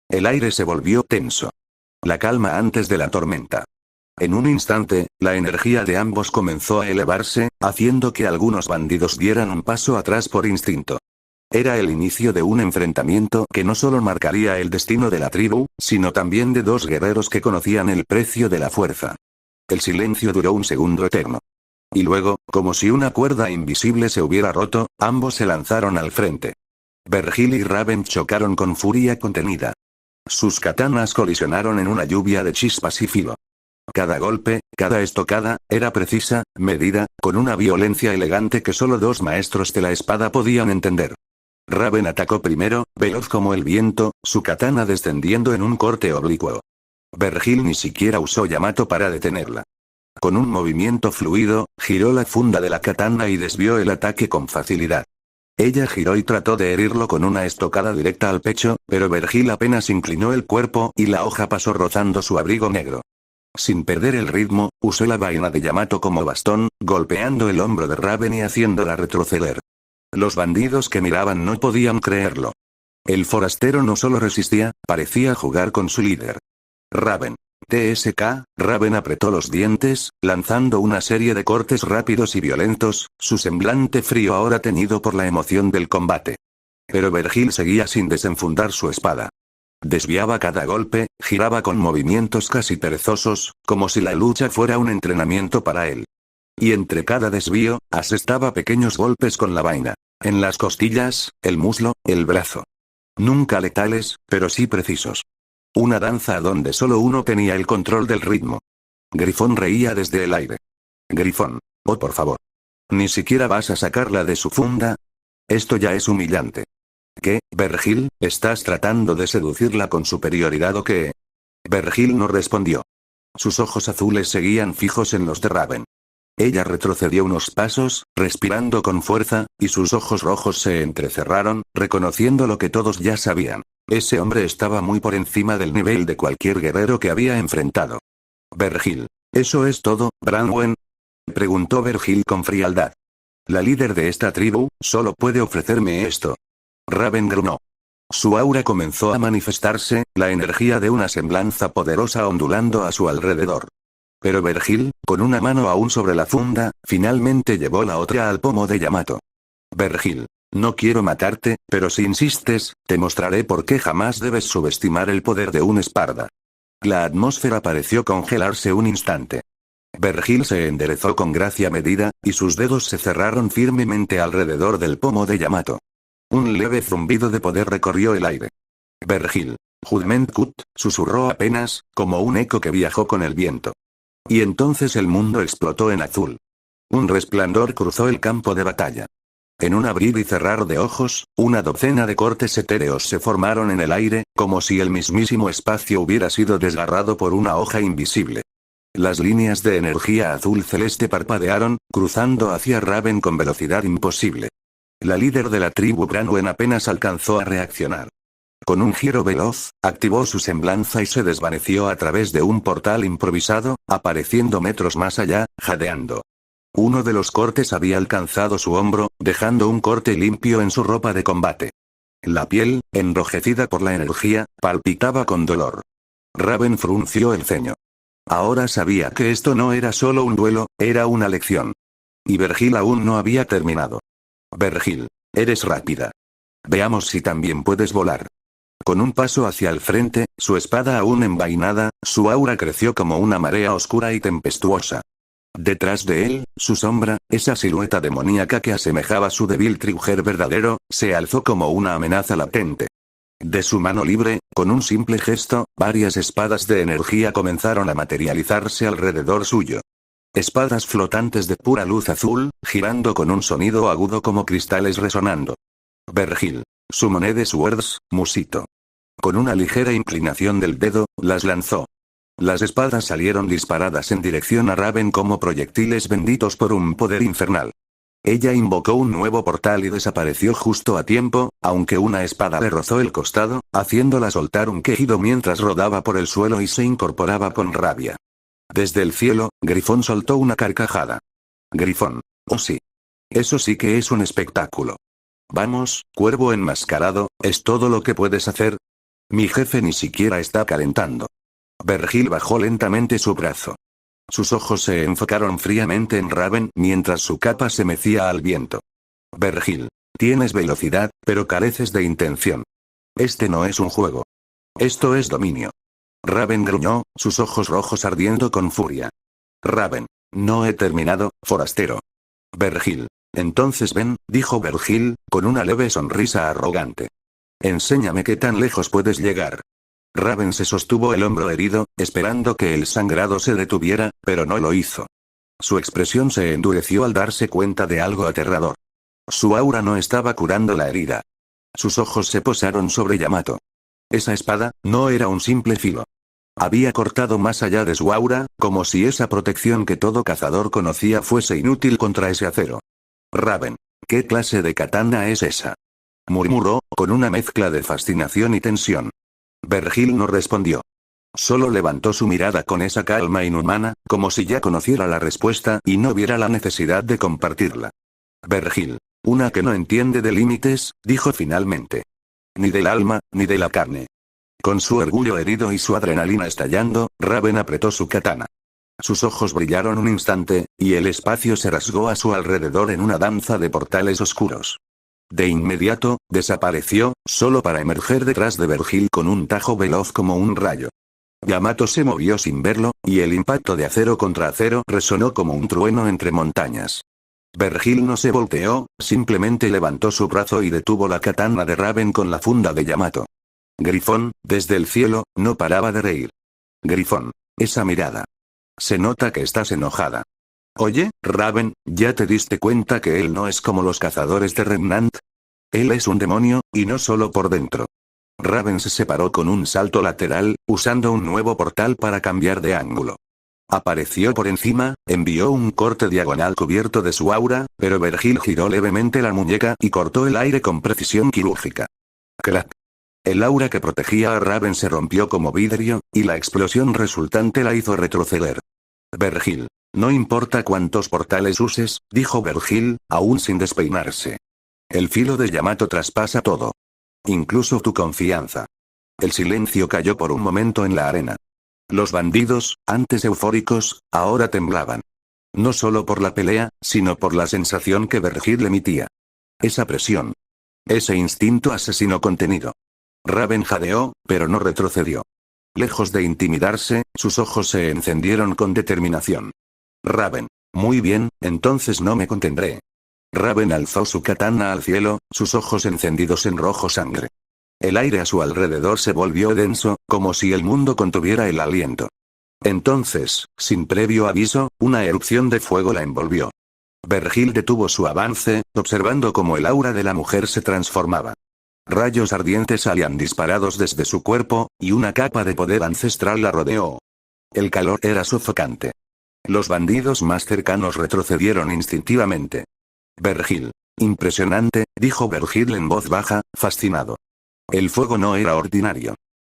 El aire se volvió tenso. La calma antes de la tormenta. En un instante, la energía de ambos comenzó a elevarse, haciendo que algunos bandidos dieran un paso atrás por instinto. Era el inicio de un enfrentamiento que no solo marcaría el destino de la tribu, sino también de dos guerreros que conocían el precio de la fuerza. El silencio duró un segundo eterno. Y luego, como si una cuerda invisible se hubiera roto, ambos se lanzaron al frente. Vergil y Raven chocaron con furia contenida. Sus katanas colisionaron en una lluvia de chispas y filo. Cada golpe, cada estocada, era precisa, medida, con una violencia elegante que solo dos maestros de la espada podían entender. Raven atacó primero, veloz como el viento, su katana descendiendo en un corte oblicuo. Vergil ni siquiera usó Yamato para detenerla. Con un movimiento fluido, giró la funda de la katana y desvió el ataque con facilidad. Ella giró y trató de herirlo con una estocada directa al pecho, pero Vergil apenas inclinó el cuerpo y la hoja pasó rozando su abrigo negro. Sin perder el ritmo, usó la vaina de Yamato como bastón, golpeando el hombro de Raven y haciéndola retroceder. Los bandidos que miraban no podían creerlo. El forastero no solo resistía, parecía jugar con su líder. Raven. TSK, Raven apretó los dientes, lanzando una serie de cortes rápidos y violentos, su semblante frío ahora teñido por la emoción del combate. Pero Vergil seguía sin desenfundar su espada. Desviaba cada golpe, giraba con movimientos casi perezosos, como si la lucha fuera un entrenamiento para él. Y entre cada desvío, asestaba pequeños golpes con la vaina. En las costillas, el muslo, el brazo. Nunca letales, pero sí precisos. Una danza donde solo uno tenía el control del ritmo. Grifón reía desde el aire. Grifón. Oh, por favor. ¿Ni siquiera vas a sacarla de su funda? Esto ya es humillante. ¿Qué, Vergil, estás tratando de seducirla con superioridad o qué? Vergil no respondió. Sus ojos azules seguían fijos en los de Raven. Ella retrocedió unos pasos, respirando con fuerza, y sus ojos rojos se entrecerraron, reconociendo lo que todos ya sabían. Ese hombre estaba muy por encima del nivel de cualquier guerrero que había enfrentado. Vergil. ¿Eso es todo, Branwen? Preguntó Vergil con frialdad. La líder de esta tribu, solo puede ofrecerme esto. Raven gruñó. Su aura comenzó a manifestarse, la energía de una semblanza poderosa ondulando a su alrededor. Pero Vergil, con una mano aún sobre la funda, finalmente llevó la otra al pomo de Yamato. Vergil. No quiero matarte, pero si insistes, te mostraré por qué jamás debes subestimar el poder de un Esparda. La atmósfera pareció congelarse un instante. Vergil se enderezó con gracia medida, y sus dedos se cerraron firmemente alrededor del pomo de Yamato. Un leve zumbido de poder recorrió el aire. Vergil. Judgment Cut, susurró apenas, como un eco que viajó con el viento. Y entonces el mundo explotó en azul. Un resplandor cruzó el campo de batalla. En un abrir y cerrar de ojos, una docena de cortes etéreos se formaron en el aire, como si el mismísimo espacio hubiera sido desgarrado por una hoja invisible. Las líneas de energía azul celeste parpadearon, cruzando hacia Raven con velocidad imposible. La líder de la tribu Branwen apenas alcanzó a reaccionar. Con un giro veloz, activó su semblanza y se desvaneció a través de un portal improvisado, apareciendo metros más allá, jadeando. Uno de los cortes había alcanzado su hombro, dejando un corte limpio en su ropa de combate. La piel, enrojecida por la energía, palpitaba con dolor. Raven frunció el ceño. Ahora sabía que esto no era solo un duelo, era una lección. Y Vergil aún no había terminado. Vergil, eres rápida. Veamos si también puedes volar. Con un paso hacia el frente, su espada aún envainada, su aura creció como una marea oscura y tempestuosa. Detrás de él, su sombra, esa silueta demoníaca que asemejaba su débil Triuger verdadero, se alzó como una amenaza latente. De su mano libre, con un simple gesto, varias espadas de energía comenzaron a materializarse alrededor suyo. Espadas flotantes de pura luz azul, girando con un sonido agudo como cristales resonando. Vergil. Summoned Swords, Musito. Con una ligera inclinación del dedo, las lanzó. Las espadas salieron disparadas en dirección a Raven como proyectiles benditos por un poder infernal. Ella invocó un nuevo portal y desapareció justo a tiempo, aunque una espada le rozó el costado, haciéndola soltar un quejido mientras rodaba por el suelo y se incorporaba con rabia. Desde el cielo, Grifón soltó una carcajada. Grifón. Oh sí. Eso sí que es un espectáculo. Vamos, cuervo enmascarado, ¿es todo lo que puedes hacer? Mi jefe ni siquiera está calentando. Vergil bajó lentamente su brazo. Sus ojos se enfocaron fríamente en Raven mientras su capa se mecía al viento. Vergil. Tienes velocidad, pero careces de intención. Este no es un juego. Esto es dominio. Raven gruñó, sus ojos rojos ardiendo con furia. Raven. No he terminado, forastero. Vergil. Entonces ven, dijo Vergil, con una leve sonrisa arrogante. Enséñame qué tan lejos puedes llegar. Raven se sostuvo el hombro herido, esperando que el sangrado se detuviera, pero no lo hizo. Su expresión se endureció al darse cuenta de algo aterrador. Su aura no estaba curando la herida. Sus ojos se posaron sobre Yamato. Esa espada, no era un simple filo. Había cortado más allá de su aura, como si esa protección que todo cazador conocía fuese inútil contra ese acero. Raven. ¿Qué clase de katana es esa? Murmuró, con una mezcla de fascinación y tensión. Vergil no respondió. Solo levantó su mirada con esa calma inhumana, como si ya conociera la respuesta y no viera la necesidad de compartirla. Vergil. Una que no entiende de límites, dijo finalmente. Ni del alma, ni de la carne. Con su orgullo herido y su adrenalina estallando, Raven apretó su katana. Sus ojos brillaron un instante, y el espacio se rasgó a su alrededor en una danza de portales oscuros. De inmediato, desapareció, solo para emerger detrás de Vergil con un tajo veloz como un rayo. Yamato se movió sin verlo, y el impacto de acero contra acero resonó como un trueno entre montañas. Vergil no se volteó, simplemente levantó su brazo y detuvo la katana de Raven con la funda de Yamato. Grifón, desde el cielo, no paraba de reír. Grifón. Esa mirada. Se nota que estás enojada. Oye, Raven, ¿ya te diste cuenta que él no es como los cazadores de Remnant? Él es un demonio, y no solo por dentro. Raven se separó con un salto lateral, usando un nuevo portal para cambiar de ángulo. Apareció por encima, envió un corte diagonal cubierto de su aura, pero Vergil giró levemente la muñeca y cortó el aire con precisión quirúrgica. Crack. El aura que protegía a Raven se rompió como vidrio, y la explosión resultante la hizo retroceder. Vergil. No importa cuántos portales uses, dijo Vergil, aún sin despeinarse. El filo de Yamato traspasa todo. Incluso tu confianza. El silencio cayó por un momento en la arena. Los bandidos, antes eufóricos, ahora temblaban. No solo por la pelea, sino por la sensación que Vergil emitía. Esa presión. Ese instinto asesino contenido. Raven jadeó, pero no retrocedió. Lejos de intimidarse, sus ojos se encendieron con determinación. Raven. Muy bien, entonces no me contendré. Raven alzó su katana al cielo, sus ojos encendidos en rojo sangre. El aire a su alrededor se volvió denso, como si el mundo contuviera el aliento. Entonces, sin previo aviso, una erupción de fuego la envolvió. Vergil detuvo su avance, observando cómo el aura de la mujer se transformaba. Rayos ardientes salían disparados desde su cuerpo, y una capa de poder ancestral la rodeó. El calor era sofocante. Los bandidos más cercanos retrocedieron instintivamente. Vergil. Impresionante, dijo Vergil en voz baja, fascinado. El fuego no era ordinario.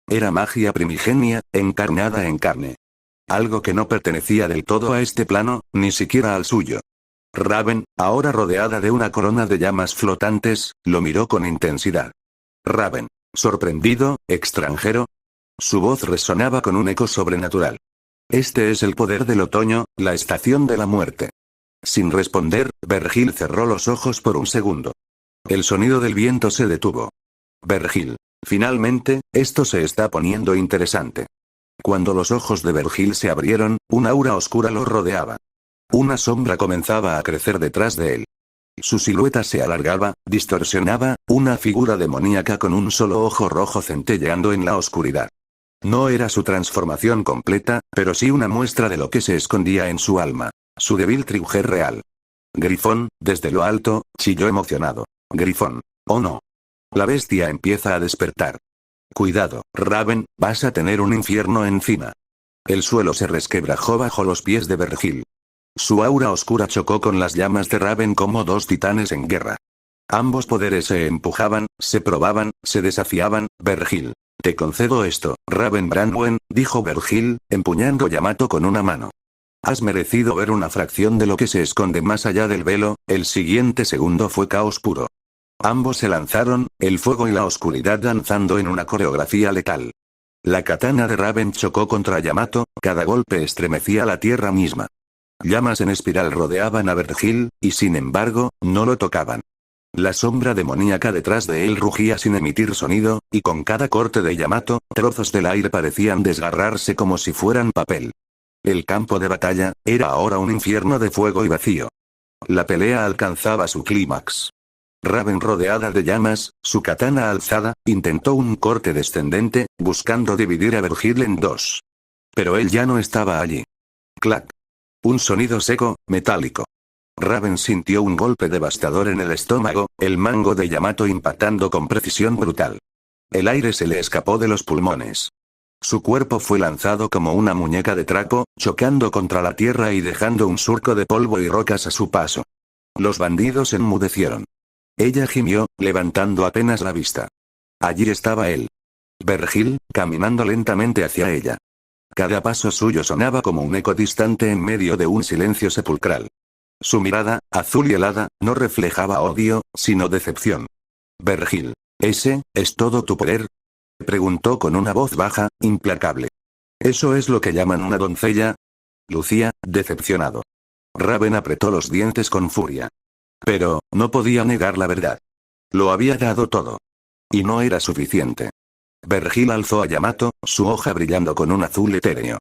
Era magia primigenia, encarnada en carne. Algo que no pertenecía del todo a este plano, ni siquiera al suyo. Raven, ahora rodeada de una corona de llamas flotantes, lo miró con intensidad. Raven. Sorprendido, extranjero. Su voz resonaba con un eco sobrenatural. Este es el poder del otoño, la estación de la muerte. Sin responder, Vergil cerró los ojos por un segundo. El sonido del viento se detuvo. Vergil. Finalmente, esto se está poniendo interesante. Cuando los ojos de Vergil se abrieron, un aura oscura lo rodeaba. Una sombra comenzaba a crecer detrás de él. Su silueta se alargaba, distorsionaba, una figura demoníaca con un solo ojo rojo centelleando en la oscuridad. No era su transformación completa, pero sí una muestra de lo que se escondía en su alma. Su débil triujer real. Grifón, desde lo alto, chilló emocionado. Grifón. Oh no. La bestia empieza a despertar. Cuidado, Raven, vas a tener un infierno encima. El suelo se resquebrajó bajo los pies de Vergil. Su aura oscura chocó con las llamas de Raven como dos titanes en guerra. Ambos poderes se empujaban, se probaban, se desafiaban. Vergil. Te concedo esto, Raven Branwen, dijo Vergil, empuñando Yamato con una mano. Has merecido ver una fracción de lo que se esconde más allá del velo. El siguiente segundo fue caos puro. Ambos se lanzaron, el fuego y la oscuridad danzando en una coreografía letal. La katana de Raven chocó contra Yamato, cada golpe estremecía la tierra misma. Llamas en espiral rodeaban a Vergil, y sin embargo, no lo tocaban. La sombra demoníaca detrás de él rugía sin emitir sonido, y con cada corte de Yamato, trozos del aire parecían desgarrarse como si fueran papel. El campo de batalla, era ahora un infierno de fuego y vacío. La pelea alcanzaba su clímax. Raven rodeada de llamas, su katana alzada, intentó un corte descendente, buscando dividir a Vergil en dos. Pero él ya no estaba allí. Clac. Un sonido seco, metálico. Raven sintió un golpe devastador en el estómago, el mango de Yamato impactando con precisión brutal. El aire se le escapó de los pulmones. Su cuerpo fue lanzado como una muñeca de trapo, chocando contra la tierra y dejando un surco de polvo y rocas a su paso. Los bandidos enmudecieron. Ella gimió, levantando apenas la vista. Allí estaba él. Vergil, caminando lentamente hacia ella. Cada paso suyo sonaba como un eco distante en medio de un silencio sepulcral. Su mirada, azul y helada, no reflejaba odio, sino decepción. Vergil. ¿Ese, es todo tu poder? Preguntó con una voz baja, implacable. ¿Eso es lo que llaman una doncella? Lucía, decepcionado. Raven apretó los dientes con furia. Pero, no podía negar la verdad. Lo había dado todo. Y no era suficiente. Vergil alzó a Yamato, su hoja brillando con un azul etéreo.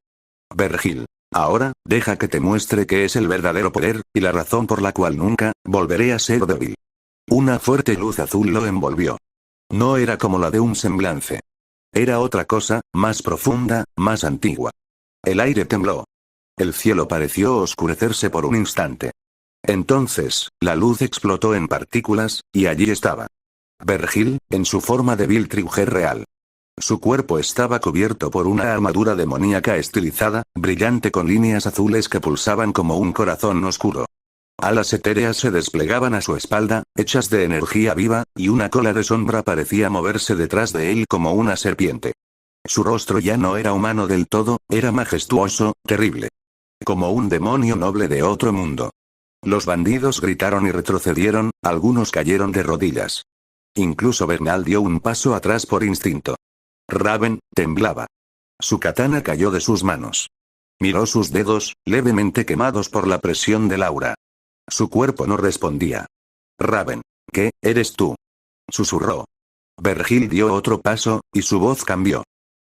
Vergil. Ahora, deja que te muestre qué es el verdadero poder, y la razón por la cual nunca, volveré a ser débil. Una fuerte luz azul lo envolvió. No era como la de un semblante. Era otra cosa, más profunda, más antigua. El aire tembló. El cielo pareció oscurecerse por un instante. Entonces, la luz explotó en partículas, y allí estaba. Vergil, en su forma de vil triujer real. Su cuerpo estaba cubierto por una armadura demoníaca estilizada, brillante con líneas azules que pulsaban como un corazón oscuro. Alas etéreas se desplegaban a su espalda, hechas de energía viva, y una cola de sombra parecía moverse detrás de él como una serpiente. Su rostro ya no era humano del todo, era majestuoso, terrible. Como un demonio noble de otro mundo. Los bandidos gritaron y retrocedieron, algunos cayeron de rodillas. Incluso Bernal dio un paso atrás por instinto. Raven, temblaba. Su katana cayó de sus manos. Miró sus dedos, levemente quemados por la presión del aura. Su cuerpo no respondía. Raven. ¿Qué, eres tú? Susurró. Vergil dio otro paso, y su voz cambió.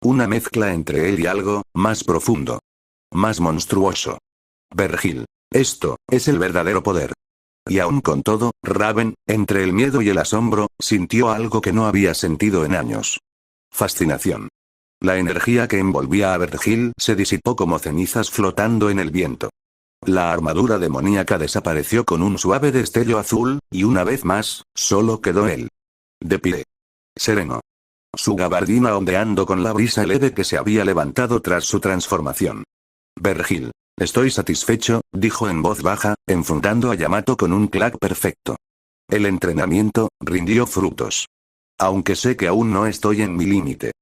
Una mezcla entre él y algo más profundo. Más monstruoso. Vergil. Esto es el verdadero poder. Y aún con todo, Raven, entre el miedo y el asombro, sintió algo que no había sentido en años. Fascinación. La energía que envolvía a Vergil se disipó como cenizas flotando en el viento. La armadura demoníaca desapareció con un suave destello azul, y una vez más, solo quedó él. De pie. Sereno. Su gabardina ondeando con la brisa leve que se había levantado tras su transformación. Vergil. Estoy satisfecho, dijo en voz baja, enfundando a Yamato con un clac perfecto. El entrenamiento rindió frutos. Aunque sé que aún no estoy en mi límite.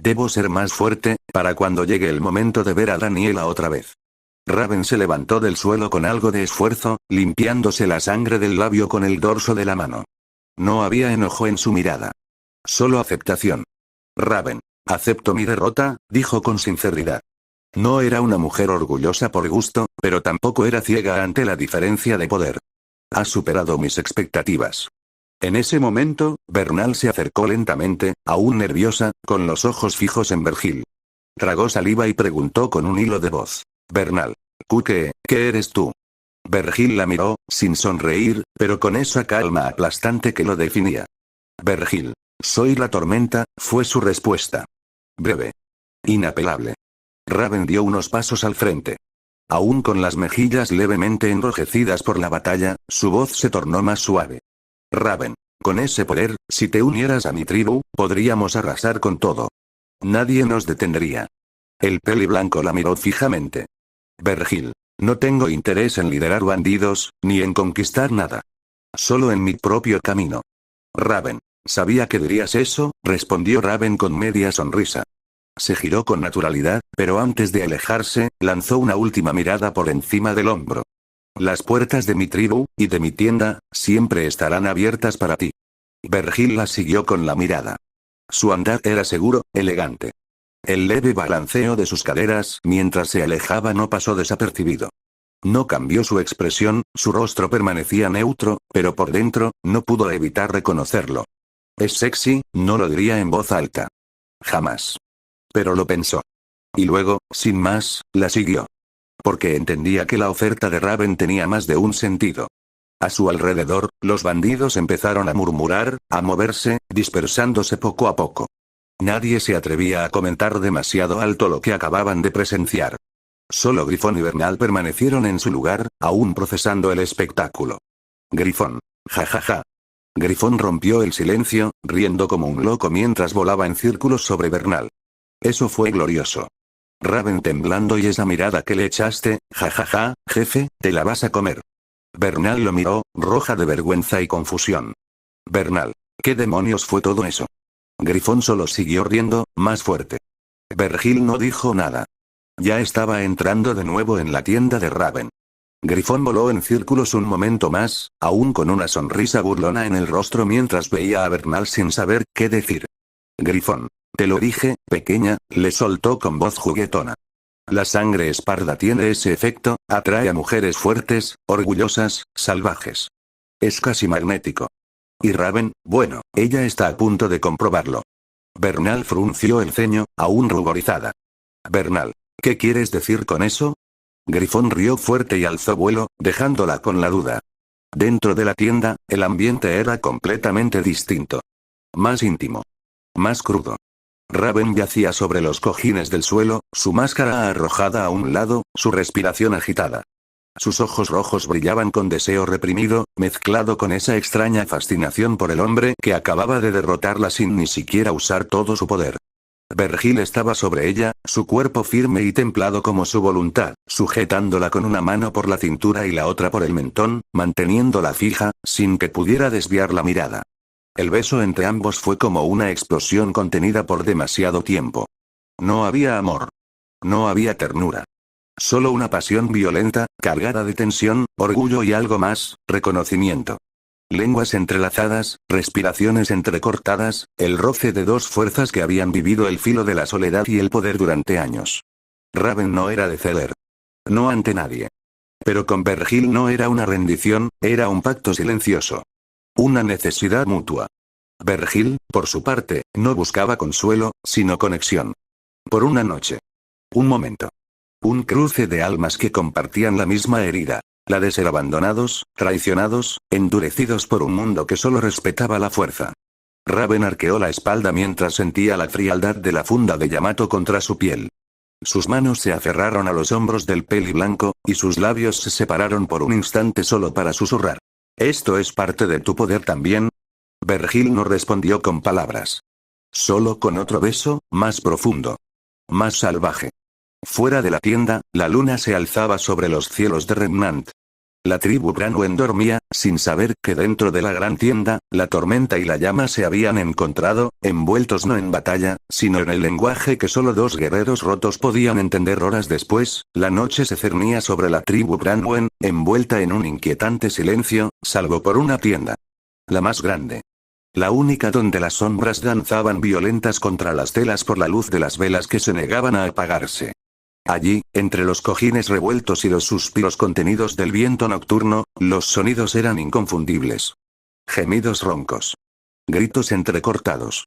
Debo ser más fuerte, para cuando llegue el momento de ver a Daniela otra vez. Raven se levantó del suelo con algo de esfuerzo, limpiándose la sangre del labio con el dorso de la mano. No había enojo en su mirada. Solo aceptación. Raven. Acepto mi derrota, dijo con sinceridad. No era una mujer orgullosa por gusto, pero tampoco era ciega ante la diferencia de poder. Has superado mis expectativas. En ese momento, Bernal se acercó lentamente, aún nerviosa, con los ojos fijos en Vergil. Tragó saliva y preguntó con un hilo de voz. Bernal. ¿Qué eres tú? Vergil la miró, sin sonreír, pero con esa calma aplastante que lo definía. Vergil. Soy la tormenta, fue su respuesta. Breve. Inapelable. Raven dio unos pasos al frente. Aún con las mejillas levemente enrojecidas por la batalla, su voz se tornó más suave. Raven. Con ese poder, si te unieras a mi tribu, podríamos arrasar con todo. Nadie nos detendría. El peli blanco la miró fijamente. Vergil. No tengo interés en liderar bandidos, ni en conquistar nada. Solo en mi propio camino. Raven. Sabía que dirías eso, respondió Raven con media sonrisa. Se giró con naturalidad, pero antes de alejarse, lanzó una última mirada por encima del hombro. Las puertas de mi tribu, y de mi tienda, siempre estarán abiertas para ti. Vergil la siguió con la mirada. Su andar era seguro, elegante. El leve balanceo de sus caderas mientras se alejaba no pasó desapercibido. No cambió su expresión, su rostro permanecía neutro, pero por dentro, no pudo evitar reconocerlo. Es sexy, no lo diría en voz alta. Jamás. Pero lo pensó. Y luego, sin más, la siguió. Porque entendía que la oferta de Raven tenía más de un sentido. A su alrededor, los bandidos empezaron a murmurar, a moverse, dispersándose poco a poco. Nadie se atrevía a comentar demasiado alto lo que acababan de presenciar. Solo Grifón y Bernal permanecieron en su lugar, aún procesando el espectáculo. Grifón. Ja. Grifón rompió el silencio, riendo como un loco mientras volaba en círculos sobre Bernal. Eso fue glorioso. Raven temblando y esa mirada que le echaste, ja, jefe, te la vas a comer. Bernal lo miró, roja de vergüenza y confusión. Bernal. ¿Qué demonios fue todo eso? Grifón solo siguió riendo, más fuerte. Vergil no dijo nada. Ya estaba entrando de nuevo en la tienda de Raven. Grifón voló en círculos un momento más, aún con una sonrisa burlona en el rostro mientras veía a Bernal sin saber qué decir. Grifón. Te lo dije, pequeña, le soltó con voz juguetona. La sangre esparda tiene ese efecto, atrae a mujeres fuertes, orgullosas, salvajes. Es casi magnético. Y Raven, bueno, ella está a punto de comprobarlo. Bernal frunció el ceño, aún ruborizada. Bernal. ¿Qué quieres decir con eso? Grifón rió fuerte y alzó vuelo, dejándola con la duda. Dentro de la tienda, el ambiente era completamente distinto. Más íntimo. Más crudo. Raven yacía sobre los cojines del suelo, su máscara arrojada a un lado, su respiración agitada. Sus ojos rojos brillaban con deseo reprimido, mezclado con esa extraña fascinación por el hombre que acababa de derrotarla sin ni siquiera usar todo su poder. Vergil estaba sobre ella, su cuerpo firme y templado como su voluntad, sujetándola con una mano por la cintura y la otra por el mentón, manteniéndola fija, sin que pudiera desviar la mirada. El beso entre ambos fue como una explosión contenida por demasiado tiempo. No había amor. No había ternura. Solo una pasión violenta, cargada de tensión, orgullo y algo más, reconocimiento. Lenguas entrelazadas, respiraciones entrecortadas, el roce de dos fuerzas que habían vivido el filo de la soledad y el poder durante años. Raven no era de ceder. No ante nadie. Pero con Vergil no era una rendición, era un pacto silencioso. Una necesidad mutua. Vergil, por su parte, no buscaba consuelo, sino conexión. Por una noche. Un momento. Un cruce de almas que compartían la misma herida. La de ser abandonados, traicionados, endurecidos por un mundo que solo respetaba la fuerza. Raven arqueó la espalda mientras sentía la frialdad de la funda de Yamato contra su piel. Sus manos se aferraron a los hombros del peli blanco, y sus labios se separaron por un instante solo para susurrar. ¿Esto es parte de tu poder también? Vergil no respondió con palabras. Solo con otro beso, más profundo. Más salvaje. Fuera de la tienda, la luna se alzaba sobre los cielos de Remnant. La tribu Branwen dormía, sin saber que dentro de la gran tienda, la tormenta y la llama se habían encontrado, envueltos no en batalla, sino en el lenguaje que solo dos guerreros rotos podían entender. Horas después, la noche se cernía sobre la tribu Branwen, envuelta en un inquietante silencio, salvo por una tienda. La más grande. La única donde las sombras danzaban violentas contra las telas por la luz de las velas que se negaban a apagarse. Allí, entre los cojines revueltos y los suspiros contenidos del viento nocturno, los sonidos eran inconfundibles. Gemidos roncos. Gritos entrecortados.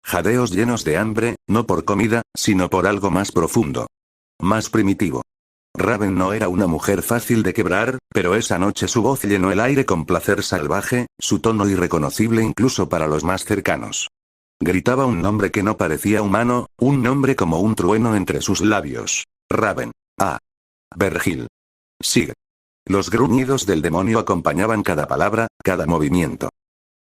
Jadeos llenos de hambre, no por comida, sino por algo más profundo. Más primitivo. Raven no era una mujer fácil de quebrar, pero esa noche su voz llenó el aire con placer salvaje, su tono irreconocible incluso para los más cercanos. Gritaba un nombre que no parecía humano, un nombre como un trueno entre sus labios. Raven. Vergil. Sigue. Los gruñidos del demonio acompañaban cada palabra, cada movimiento.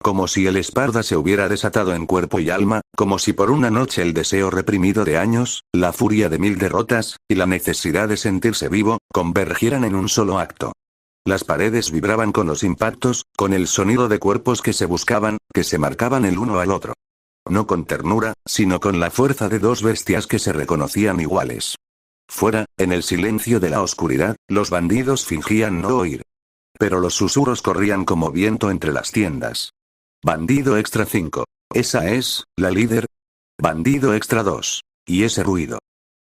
Como si el Esparda se hubiera desatado en cuerpo y alma, como si por una noche el deseo reprimido de años, la furia de 1000 derrotas, y la necesidad de sentirse vivo, convergieran en un solo acto. Las paredes vibraban con los impactos, con el sonido de cuerpos que se buscaban, que se marcaban el uno al otro. No con ternura, sino con la fuerza de dos bestias que se reconocían iguales. Fuera, en el silencio de la oscuridad, los bandidos fingían no oír. Pero los susurros corrían como viento entre las tiendas. Bandido extra 5. Esa es, la líder. Bandido extra 2. Y ese ruido.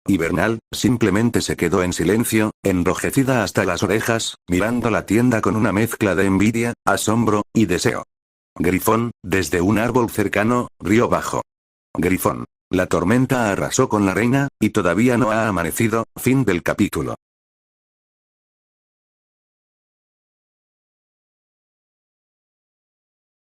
Y Bernal, simplemente se quedó en silencio, enrojecida hasta las orejas, mirando la tienda con una mezcla de envidia, asombro, y deseo. Grifón, desde un árbol cercano, rió bajo. Grifón. La tormenta arrasó con la reina, y todavía no ha amanecido. Fin del capítulo.